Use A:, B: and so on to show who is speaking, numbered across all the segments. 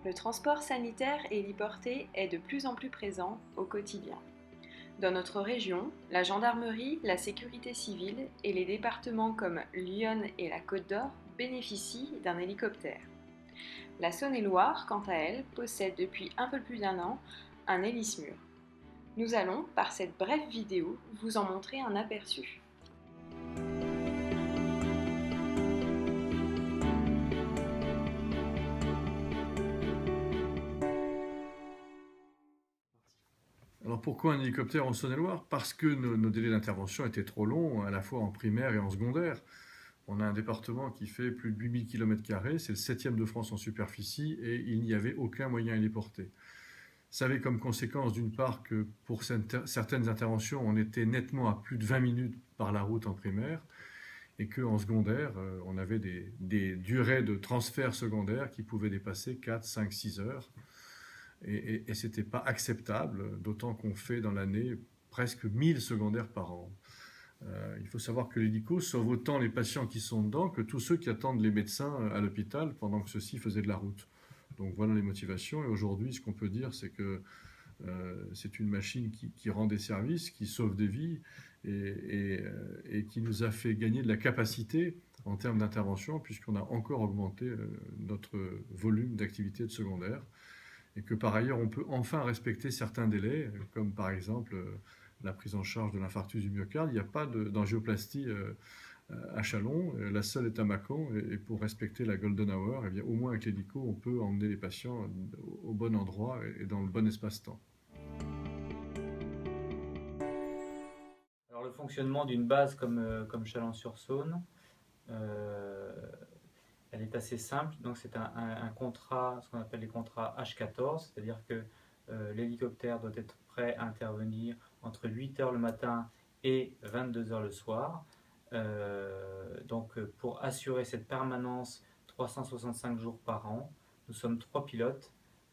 A: Le transport sanitaire héliporté est de plus en plus présent au quotidien. Dans notre région, la gendarmerie, la sécurité civile et les départements comme l'Yonne et la Côte d'Or bénéficient d'un hélicoptère. La Saône-et-Loire, quant à elle, possède depuis un peu plus d'1 an un Héli-SMUR. Nous allons, par cette brève vidéo, vous en montrer un aperçu.
B: Alors pourquoi un hélicoptère en Saône-et-Loire? Parce que nos délais d'intervention étaient trop longs, à la fois en primaire et en secondaire. On a un département qui fait plus de 8000 km², c'est le 7e de France en superficie, et il n'y avait aucun moyen héliporté. Ça avait comme conséquence d'une part que pour certaines interventions, on était nettement à plus de 20 minutes par la route en primaire, et qu'en secondaire, on avait des durées de transfert secondaire qui pouvaient dépasser 4, 5, 6 heures. Et ce n'était pas acceptable, d'autant qu'on fait dans l'année presque 1000 secondaires par an. Il faut savoir que l'hélico sauve autant les patients qui sont dedans que tous ceux qui attendent les médecins à l'hôpital pendant que ceux-ci faisaient de la route. Donc voilà les motivations. Et aujourd'hui, ce qu'on peut dire, c'est que c'est une machine qui rend des services, qui sauve des vies et qui nous a fait gagner de la capacité en termes d'intervention, puisqu'on a encore augmenté notre volume d'activité de secondaire. Et que par ailleurs, on peut enfin respecter certains délais, comme par exemple la prise en charge de l'infarctus du myocarde. Il n'y a pas d'angioplastie à Châlons, la seule est à Mâcon, et pour respecter la golden hour, eh bien, au moins avec l'hélico, on peut emmener les patients au bon endroit et dans le bon espace-temps.
C: Alors le fonctionnement d'une base comme Chalon-sur-Saône, elle est assez simple. Donc c'est un contrat, ce qu'on appelle les contrats H14, c'est-à-dire que l'hélicoptère doit être prêt à intervenir entre 8h le matin et 22h le soir. Donc pour assurer cette permanence 365 jours par an, nous sommes 3 pilotes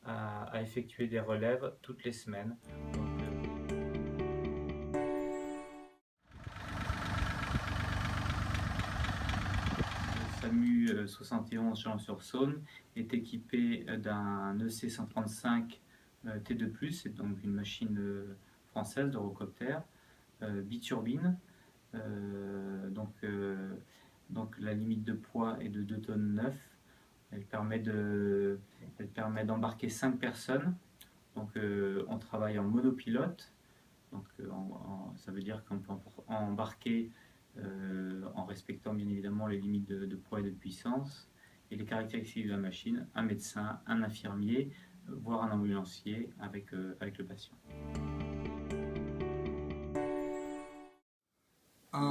C: à effectuer des relèves toutes les semaines. SAMU 71 Chalon-sur-Saône est équipé d'un EC135 T2+, c'est donc une machine française d'Eurocopter, biturbine, donc la limite de poids est de 2 tonnes 9. Elle permet d'embarquer 5 personnes. Donc on travaille en monopilote, donc ça veut dire qu'on peut embarquer en respectant bien évidemment les limites de poids et de puissance et les caractéristiques de la machine, un médecin, un infirmier, voire un ambulancier avec le patient.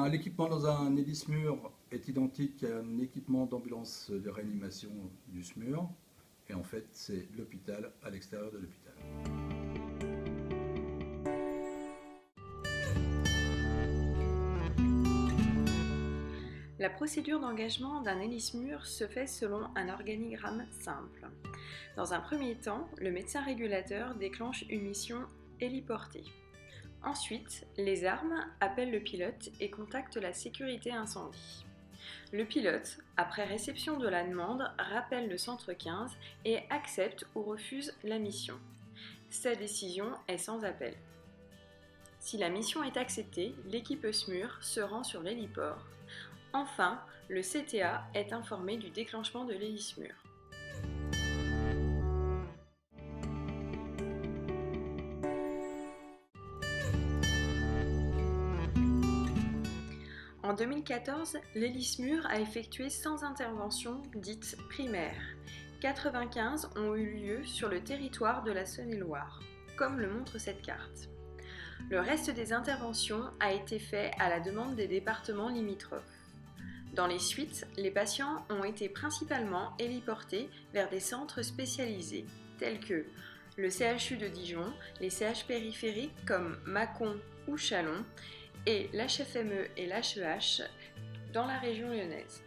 D: L'équipement dans un Héli-SMUR est identique à un équipement d'ambulance de réanimation du SMUR, et en fait c'est l'hôpital à l'extérieur de l'hôpital.
A: La procédure d'engagement d'un Héli-SMUR se fait selon un organigramme simple. Dans un premier temps, le médecin régulateur déclenche une mission héliportée. Ensuite, les armes appellent le pilote et contactent la sécurité incendie. Le pilote, après réception de la demande, rappelle le centre 15 et accepte ou refuse la mission. Sa décision est sans appel. Si la mission est acceptée, l'équipe SMUR se rend sur l'héliport. Enfin, le CTA est informé du déclenchement de l'Héli-SMUR. En 2014, l'Héli-SMUR a effectué 100 interventions dites primaires. 95 ont eu lieu sur le territoire de la Saône-et-Loire, comme le montre cette carte. Le reste des interventions a été fait à la demande des départements limitrophes. Dans les suites, les patients ont été principalement héliportés vers des centres spécialisés, tels que le CHU de Dijon, les CH périphériques comme Mâcon ou Châlons, et l'HFME et l'HEH dans la région lyonnaise.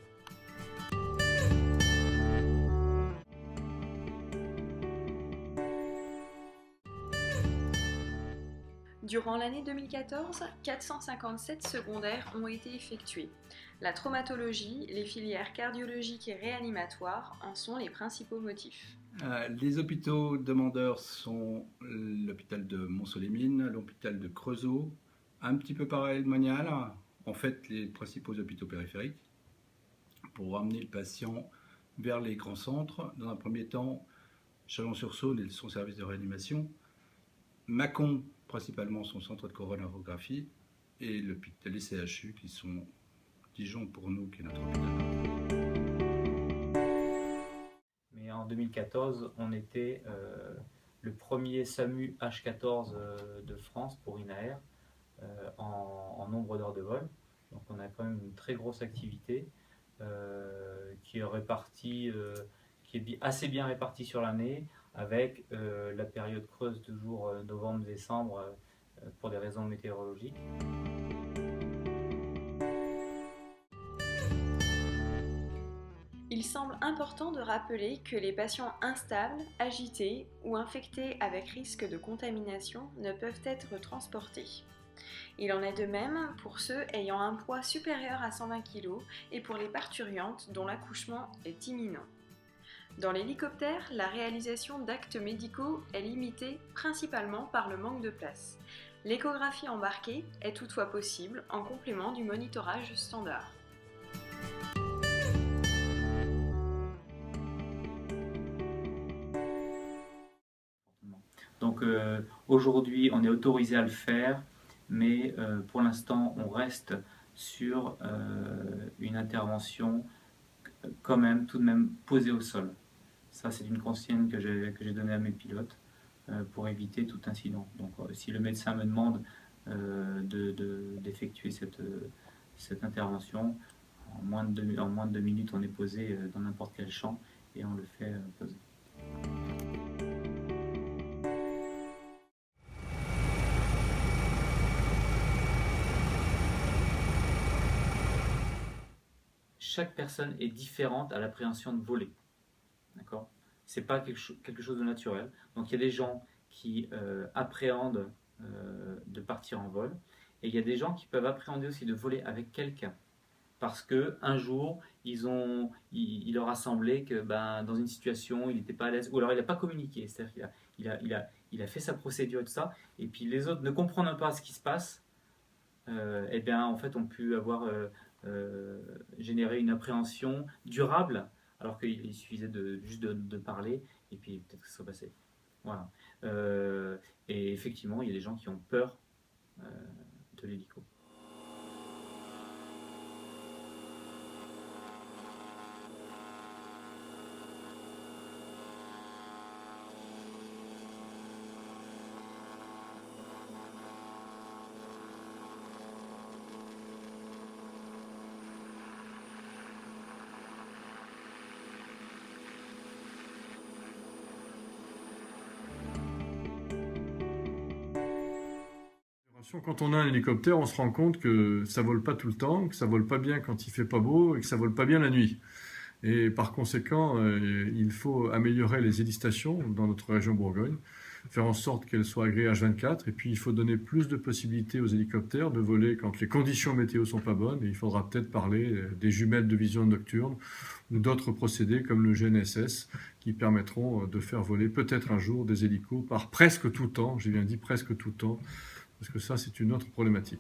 A: Durant l'année 2014, 457 secondaires ont été effectués. La traumatologie, les filières cardiologiques et réanimatoires en sont les principaux motifs.
D: Les hôpitaux demandeurs sont l'hôpital de Montceau-les-Mines, l'hôpital de Creusot, un petit peu pareil de Monial, en fait les principaux hôpitaux périphériques, pour ramener le patient vers les grands centres. Dans un premier temps, Chalon-sur-Saône et son service de réanimation, Mâcon, principalement son centre de coronarographie, et les CHU qui sont Dijon pour nous, qui est notre hôpital.
C: Mais en 2014, on était le premier SAMU H14 de France pour INAER en nombre d'heures de vol. Donc on a quand même une très grosse activité qui est répartie, qui est assez bien répartie sur l'année, avec la période creuse toujours novembre-décembre pour des raisons météorologiques.
A: Il semble important de rappeler que les patients instables, agités ou infectés avec risque de contamination ne peuvent être transportés. Il en est de même pour ceux ayant un poids supérieur à 120 kg et pour les parturientes dont l'accouchement est imminent. Dans l'hélicoptère, la réalisation d'actes médicaux est limitée principalement par le manque de place. L'échographie embarquée est toutefois possible en complément du monitorage standard.
C: Donc aujourd'hui, on est autorisé à le faire, mais pour l'instant, on reste sur une intervention quand même, tout de même posée au sol. Ça, c'est une consigne que j'ai donnée à mes pilotes pour éviter tout incident. Donc si le médecin me demande d'effectuer cette intervention, en moins de 2 minutes, on est posé dans n'importe quel champ et on le fait poser. Chaque personne est différente à l'appréhension de voler. D'accord ? C'est pas quelque chose de naturel. Donc il y a des gens qui appréhendent de partir en vol, et il y a des gens qui peuvent appréhender aussi de voler avec quelqu'un. Parce que un jour, il leur a semblé que dans une situation, il n'était pas à l'aise, ou alors il n'a pas communiqué. C'est-à-dire qu'il a fait sa procédure et tout ça, et puis les autres ne comprenant pas ce qui se passe, et bien en fait on peut avoir générer une appréhension durable, alors qu'il suffisait juste de parler, et puis peut-être que ça serait passé. Voilà. Et effectivement, il y a des gens qui ont peur de l'hélico.
B: Quand on a un hélicoptère, on se rend compte que ça vole pas tout le temps, que ça vole pas bien quand il fait pas beau et que ça vole pas bien la nuit. Et par conséquent, il faut améliorer les hélistations dans notre région Bourgogne, faire en sorte qu'elles soient agréées H24, et puis il faut donner plus de possibilités aux hélicoptères de voler quand les conditions météo sont pas bonnes, et il faudra peut-être parler des jumelles de vision nocturne ou d'autres procédés comme le GNSS qui permettront de faire voler peut-être un jour des hélicos par presque tout temps, j'ai bien dit presque tout temps, parce que ça c'est une autre problématique.